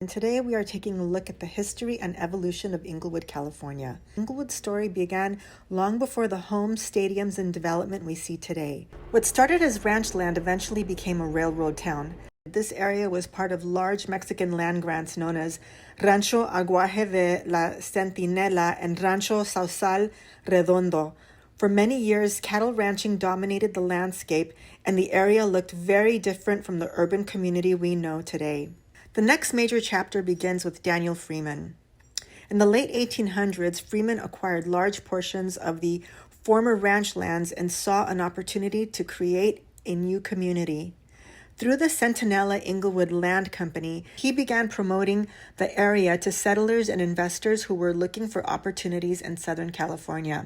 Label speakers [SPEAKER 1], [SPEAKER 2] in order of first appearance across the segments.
[SPEAKER 1] And today we are taking a look at the history and evolution of Inglewood, California. Inglewood's story began long before the homes, stadiums, and development we see today. What started as ranch land eventually became a railroad town. This area was part of large Mexican land grants known as Rancho Aguaje de la Centinela and Rancho Sausal Redondo. For many years, cattle ranching dominated the landscape, and the area looked very different from the urban community we know today. The next major chapter begins with Daniel Freeman. In the late 1800s, Freeman acquired large portions of the former ranch lands and saw an opportunity to create a new community. Through the Centinela Inglewood Land Company, he began promoting the area to settlers and investors who were looking for opportunities in Southern California.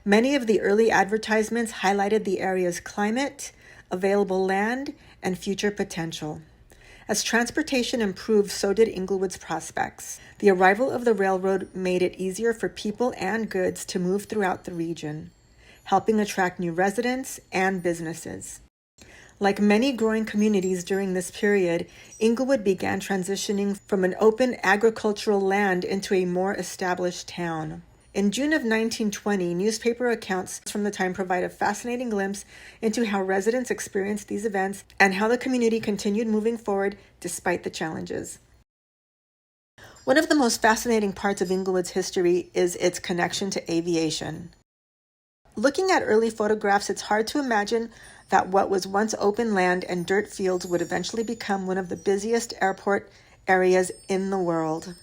[SPEAKER 1] Many of the early advertisements highlighted the area's climate, available land, and future potential. As transportation improved, so did Inglewood's prospects. The arrival of the railroad made it easier for people and goods to move throughout the region, helping attract new residents and businesses. Like many growing communities during this period, Inglewood began transitioning from an open agricultural land into a more established town. In June of 1920, newspaper accounts from the time provide a fascinating glimpse into how residents experienced these events and how the community continued moving forward despite the challenges. One of the most fascinating parts of Inglewood's history is its connection to aviation. Looking at early photographs, it's hard to imagine that what was once open land and dirt fields would eventually become one of the busiest airport areas in the world.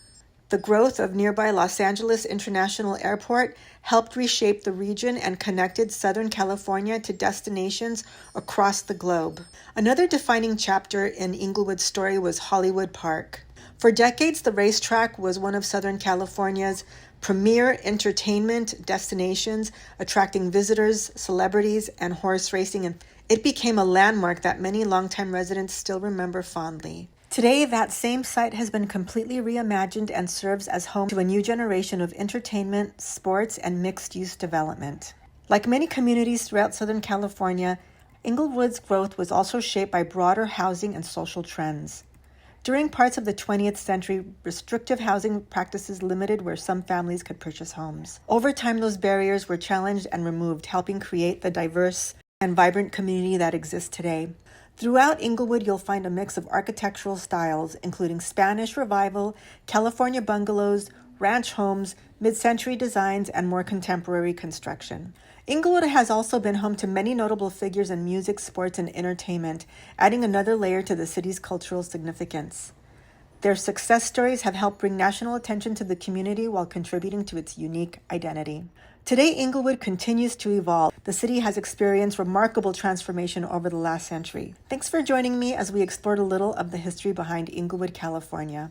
[SPEAKER 1] The growth of nearby Los Angeles International Airport helped reshape the region and connected Southern California to destinations across the globe. Another defining chapter in Inglewood's story was Hollywood Park. For decades, the racetrack was one of Southern California's premier entertainment destinations, attracting visitors, celebrities, and horse racing, and it became a landmark that many longtime residents still remember fondly. Today, that same site has been completely reimagined and serves as home to a new generation of entertainment, sports, and mixed-use development. Like many communities throughout Southern California, Inglewood's growth was also shaped by broader housing and social trends. During parts of the 20th century, restrictive housing practices limited where some families could purchase homes. Over time, those barriers were challenged and removed, helping create the diverse and vibrant community that exists today. Throughout Inglewood, you'll find a mix of architectural styles, including Spanish Revival, California bungalows, ranch homes, mid-century designs, and more contemporary construction. Inglewood has also been home to many notable figures in music, sports, and entertainment, adding another layer to the city's cultural significance. Their success stories have helped bring national attention to the community while contributing to its unique identity. Today, Inglewood continues to evolve. The city has experienced remarkable transformation over the last century. Thanks for joining me as we explored a little of the history behind Inglewood, California.